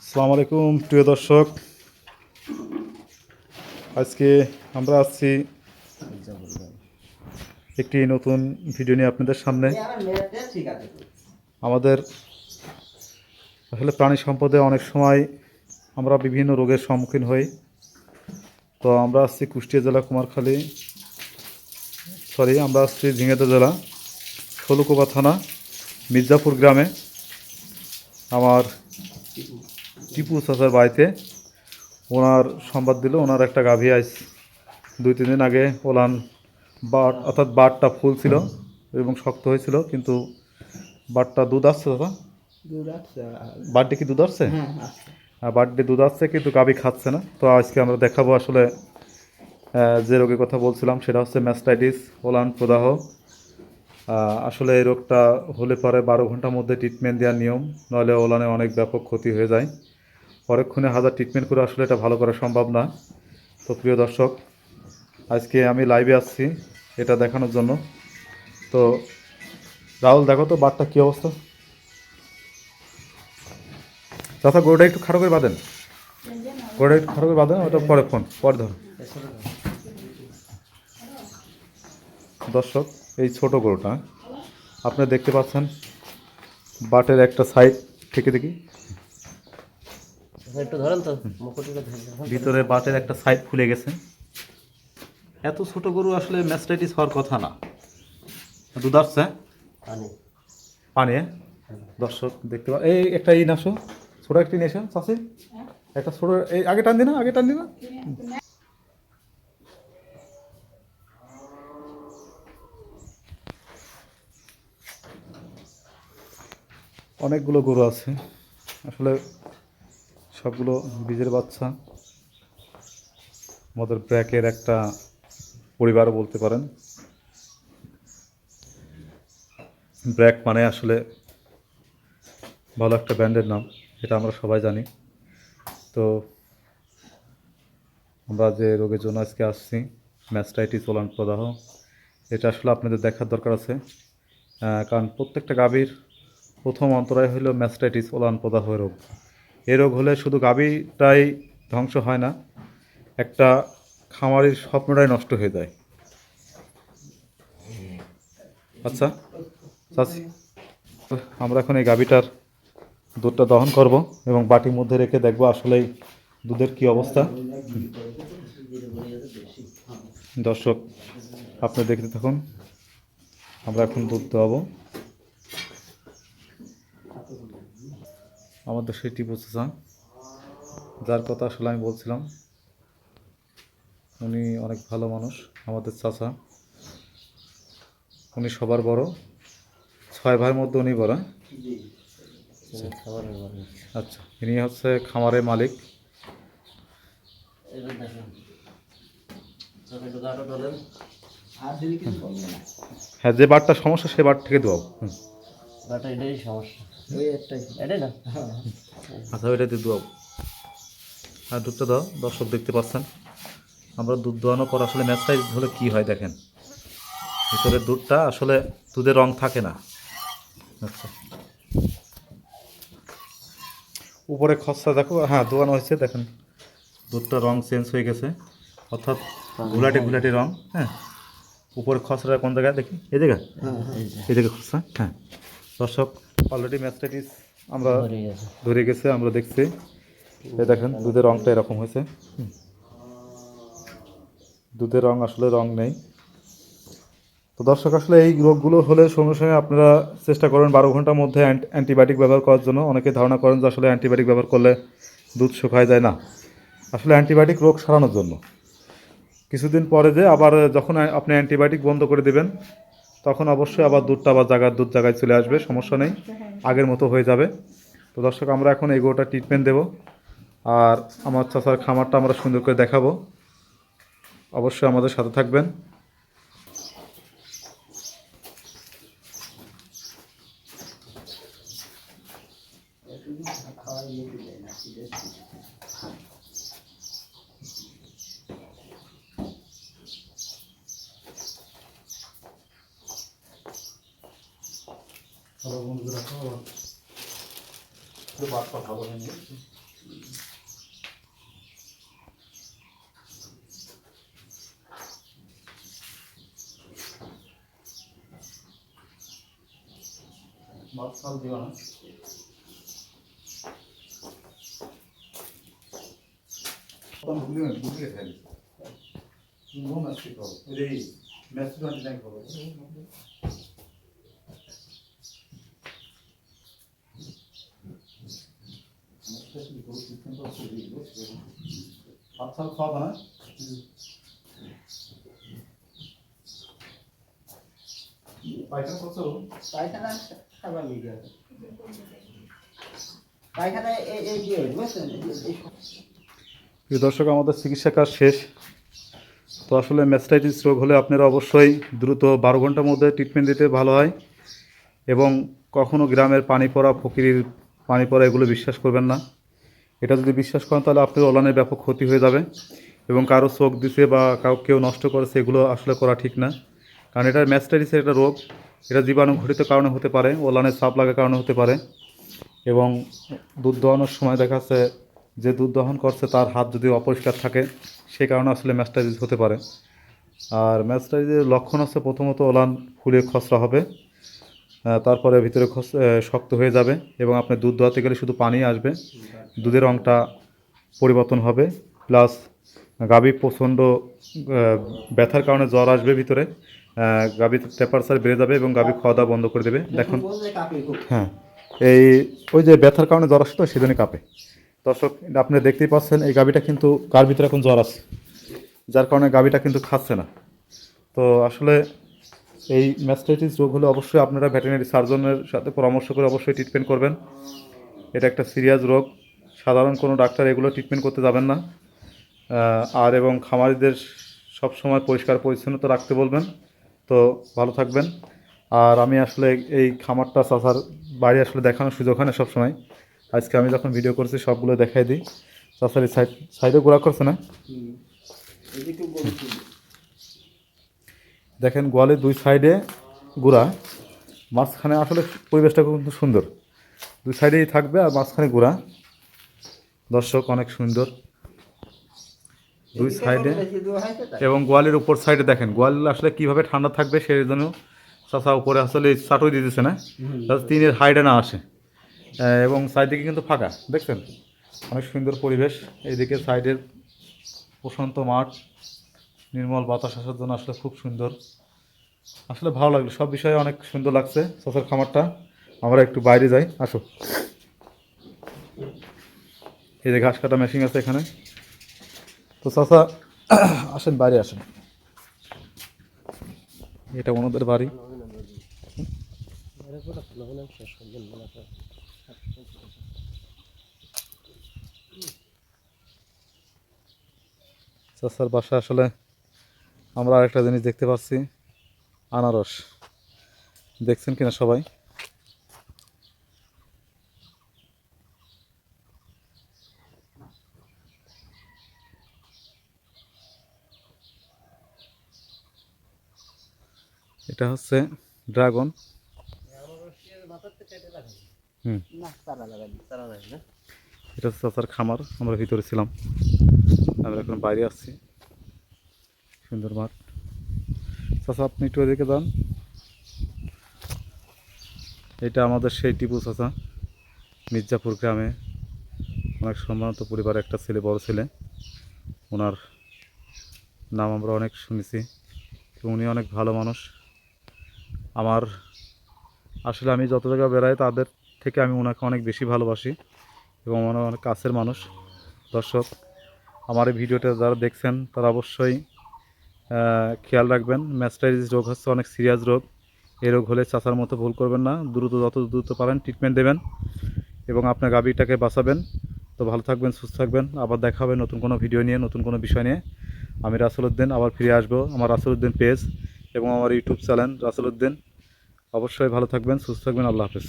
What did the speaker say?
আসসালামু আলাইকুম প্রিয় দর্শক, আজকে আমরা আসছি একটি নতুন ভিডিও নিয়ে আপনাদের সামনে। আমাদের আসলে প্রাণী সম্পদে অনেক সময় আমরা বিভিন্ন রোগের সম্মুখীন হই। তো আমরা আসছি কুষ্টিয়া জেলা আমরা আসছি ঝিঙেদা জেলা শলুকোপা থানা মির্জাপুর গ্রামে আমার টিপু চাচার বাড়িতে। ওনার সংবাদ দিল ওনার একটা গাভী আইস 2-3 দিন আগে ওলান বাট অর্থাৎ বাটটা ফুল ছিল এবং শক্ত হয়েছিল, কিন্তু বাটটা দুধ আসছে দাদা, বাটটি কি দুধ আসছে? হ্যাঁ, বাটটি দুধ আসছে কিন্তু গাভী খাচ্ছে না। তো আজকে আমরা দেখাবো আসলে যে রোগের কথা বলছিলাম সেটা হচ্ছে ম্যাস্টাইটিস ওলান প্রদাহ। আসলে এই রোগটা হলে পরে 12 ঘন্টার মধ্যে ট্রিটমেন্ট দেওয়ার নিয়ম, নাহলে ওলানে অনেক ব্যাপক ক্ষতি হয়ে যায়। পরক্ষণে হাজার ট্রিটমেন্ট করে আসলে এটা ভালো করা সম্ভব না। তো প্রিয় দর্শক, আজকে আমি লাইভে আসছি এটা দেখানোর জন্য। তো রাহুল, দেখো তো বাটটা কী অবস্থা। চাচা গরুটা একটু খাটো করে বাঁধেন, গরুটা একটু খাটো করে বাঁধেন, ওটা পরে ধরো। দর্শক, এই ছোট গরুটা আপনারা দেখতে পাচ্ছেন, বাটের একটা সাইড থেকে দেখি একটু ধরেন তো, ভিতরে বাটের একটা সাইড খুলে গেছে। এত ছোট গরু আসলে ম্যাস্টাইটিস হওয়ার কথা না। দুধ আসছে পানি। দর্শক দেখতে এই একটা নাসো, ছোটো একটি নেশা চাষে একটা ছোটো, এই আগে টান দিনা, অনেকগুলো গরু আছে আসলে, সবগুলো বীজের বাচ্চা। আমাদের ব্র্যাকের একটা পরিবার বলতে পারেন। ব্র্যাক মানে আসলে ভালো একটা ব্র্যান্ডের নাম, এটা আমরা সবাই জানি। তো আমরা যে রোগের জন্য আজকে আসছি, ম্যাস্টাইটিস ওলান প্রদাহ, এটা আসলে আপনাদের দেখার দরকার আছে। কারণ প্রত্যেকটা গাভীর প্রথম অন্তরায় হলো ম্যাস্টাইটিস ওলান প্রদাহ রোগ। এই রোগ হলে শুধু গাভীটাই ধ্বংস হয় না, একটা খামারের স্বপ্নটাই নষ্ট হয়ে যায়। আচ্ছা চাচি, আমরা এখন এই গাভীটার দুধটা দহন করব এবং বাটির মধ্যে রেখে দেখব আসলেই দুধের কি অবস্থা। দর্শক, আপনি দেখতে থাকুন, আমরা এখন দুধ দোয়াবো। আমাদের সেই টিপু চাচা, যার কথা আসলে আমি বলছিলাম, উনি অনেক ভালো মানুষ। আমাদের চাচা, উনি সবার বড়, 6 ভাইয়ের মধ্যে উনি বড়। আচ্ছা, ইনি হচ্ছে খামারের মালিক। হ্যাঁ, যে বারটা সমস্যা সে বার থেকে দোয়াও। আচ্ছা, ওইটাতে দোয়াও। আর দুধটা দাও। দর্শক দেখতে পাচ্ছেন, আমরা দুধ দোয়ানোর পর আসলে ম্যাস্টাইটিস হলে কী হয় দেখেন, ভিতরের দুধটা আসলে দুধের রং থাকে না। আচ্ছা, উপরে খসা দেখো, হ্যাঁ দোয়ানো হয়েছে, দেখেন দুধটা রং চেঞ্জ হয়ে গেছে, অর্থাৎ ঘোলাটে রং। হ্যাঁ, উপরে খসড়া কোন জায়গায় দেখি, এই জায়গায়, এই জায়গায় খসা। হ্যাঁ দর্শক, অলরেডি ম্যাস্টাইটিস আমরা ধরে গেছে, আমরা দেখছি। এই দেখেন দুধের রংটা এরকম হয়েছে, দুধের রং আসলে রং নেই। তো দর্শক, আসলে এই রোগগুলো হলে সঙ্গে সঙ্গে আপনারা চেষ্টা করবেন 12 ঘন্টার মধ্যে অ্যান্টিবায়োটিক ব্যবহার করার জন্য। অনেকে ধারণা করেন যে আসলে অ্যান্টিবায়োটিক ব্যবহার করলে দুধ শুকায় যায়, না, আসলে অ্যান্টিবায়োটিক রোগ সারানোর জন্য। কিছুদিন পরে যে আবার যখন আপনি অ্যান্টিবায়োটিক বন্ধ করে দেবেন, তখন অবশ্যই আবার দুধটা আবার দুধ জায়গায় চলে আসবে, সমস্যা নেই, আগের মতো হয়ে যাবে। তো দর্শক, আমরা এখন এই গরুটা ট্রিটমেন্ট দেবো, আর আমার চাচার খামারটা আমরা সুন্দর করে দেখাবো। অবশ্যই আমাদের সাথে থাকবেন। বন্ধুরা, বাটটা ভালো হয়নি। মাছ খাল দিও না, বুঝলে খাই নো ম্যাচটি খাবো, এই ম্যাচটি ডিজাইন খাবো। ভাত ছাল খাওয়া না পায়খানা করছো? পায়খানা খাবার লিগে পায়খানা এই দিয়ে বুঝছেন। প্রিয় দর্শক, আমাদের চিকিৎসা কাজ শেষ। তো আসলে ম্যাস্টাইটিস রোগ হলে আপনারা অবশ্যই দ্রুত 12 ঘন্টার মধ্যে ট্রিটমেন্ট দিতে ভালো হয়। এবং কখনও গ্রামের পানি পড়া, ফকিরির পানি পড়া এগুলো বিশ্বাস করবেন না। এটা যদি বিশ্বাস করেন তাহলে আপনার ওলানের ব্যাপক ক্ষতি হয়ে যাবে। এবং কারো চোখ দিছে বা কেউ নষ্ট করেছে, এগুলো আসলে করা ঠিক না। কারণ এটা ম্যাস্টাইটিসের একটা রোগ, এটা জীবাণু ঘটিত কারণে হতে পারে, ওলানের চাপ লাগার কারণে হতে পারে। এবং দুধ দোহানোর সময় দেখা যাচ্ছে যে দুধ দহন করছে তার হাত যদি অপরিষ্কার থাকে, সে কারণে আসলে ম্যাস্টাইটিস হতে পারে। আর ম্যাস্টাইটিসের লক্ষণ হচ্ছে প্রথমত ওলান ফুলে খসড়া হবে, তারপরে ভিতরে শক্ত হয়ে যাবে এবং আপনার দুধ দোয়াতে গেলে শুধু পানি আসবে, দুধের রঙটা পরিবর্তন হবে। প্লাস গাভী প্রচণ্ড ব্যথার কারণে জ্বর আসবে ভিতরে, গাভীর টেম্পারেচার বেড়ে যাবে এবং গাভী খাওয়া দাওয়া বন্ধ করে দেবে। দেখুন, হ্যাঁ, এই ওই যে ব্যথার কারণে জ্বর আসে তো সেজন্যই কাঁপে। দর্শক, আপনি দেখতেই পাচ্ছেন এই গাভীটা কিন্তু গার ভিতরে এখন জ্বর আছে, যার কারণে গাভীটা কিন্তু খাচ্ছে না। তো আসলে এই ম্যাস্টাইটিস রোগ হলে অবশ্যই আপনারা ভেটেরিনারি সার্জনের সাথে পরামর্শ করে অবশ্যই ট্রিটমেন্ট করবেন। এটা একটা সিরিয়াস রোগ, সাধারণ কোনো ডাক্তার এগুলো ট্রিটমেন্ট করতে যাবেন না। আর এবং খামারিদের সবসময় পরিষ্কার পরিচ্ছন্নতা রাখতে বলবেন। তো ভালো থাকবেন। আর আমি আসলে এই খামারটা চাচার বাড়ি আসলে দেখানোর সুযোগ হয় না সবসময়। আজকে আমি যখন ভিডিও করছি সবগুলো দেখাই দিই। চাচার এই সাইডে গোড়া করছে না, দেখেন গোয়ালের দুই সাইডে গুড়া, মাঝখানে আসলে পরিবেশটা কিন্তু সুন্দর, দুই সাইডেই থাকবে আর মাঝখানে গুড়া। দর্শক, অনেক সুন্দর দুই সাইডে। এবং গোয়ালের উপর সাইডে দেখেন গোয়াল আসলে কীভাবে ঠান্ডা থাকবে সেই জন্য চাষা উপরে আসলে চাটুই দিতেছে না, যাতে টিনের হাইডে না আসে। এবং সাইডদিকে কিন্তু ফাঁকা, দেখছেন অনেক সুন্দর পরিবেশ। এইদিকে সাইডের প্রশান্ত মাঠ, নির্মল বাতাস আসার জন্য আসলে খুব সুন্দর। আসলে ভালো লাগলো, সব বিষয়ে অনেক সুন্দর লাগছে চাচার খামারটা। আমরা একটু বাইরে যাই, আসো। এই যে ঘাস কাটা মেশিন আছে এখানে। তো চাচা আসেন, বাইরে আসেন, এটা ওনাদের বাড়ি। চাচার বাসা আসলে আমরা আরেকটা জিনিস দেখতে পাচ্ছি, আনারস। দেখছেন কিনা সবাই? এটা হচ্ছে ড্রাগন। এটা হচ্ছে চাচার খামার। আমরা ভিতরে ছিলাম, আমরা এখন বাইরে আসছি। সুন্দর মাঠ। চাচা আপনি একটু এদিকে যান। এটা আমাদের সেই টিপু চাচা, মির্জাপুর গ্রামে অনেক সম্মানিত পরিবারের একটা ছেলে, বড় ছেলে। ওনার নাম আমরা অনেক শুনেছি, উনি অনেক ভালো মানুষ। আমার আসলে আমি যত জায়গায় বেড়াই তাদের থেকে আমি ওনাকে অনেক বেশি ভালোবাসি এবং ওনার অনেক কাছের মানুষ। দর্শক, আমার এই ভিডিওটা যারা দেখছেন তারা অবশ্যই খেয়াল রাখবেন। ম্যাস্টাইটিস রোগ হচ্ছে অনেক সিরিয়াস রোগ। এই রোগ হলে চাচার মতো ভুল করবেন না, যত দ্রুত পারেন ট্রিটমেন্ট দেবেন এবং আপনার গাভীটাকে বাঁচাবেন। তো ভালো থাকবেন, সুস্থ থাকবেন। আবার দেখা হবে নতুন কোনো ভিডিও নিয়ে, নতুন কোনো বিষয় নিয়ে। আমি রাসেল উদ্দিন আবার ফিরে আসবো, আমার রাসেল উদ্দিন পেজ এবং আমার ইউটিউব চ্যানেল রাসেল উদ্দিন। অবশ্যই ভালো থাকবেন, সুস্থ থাকবেন। আল্লাহ হাফেজ।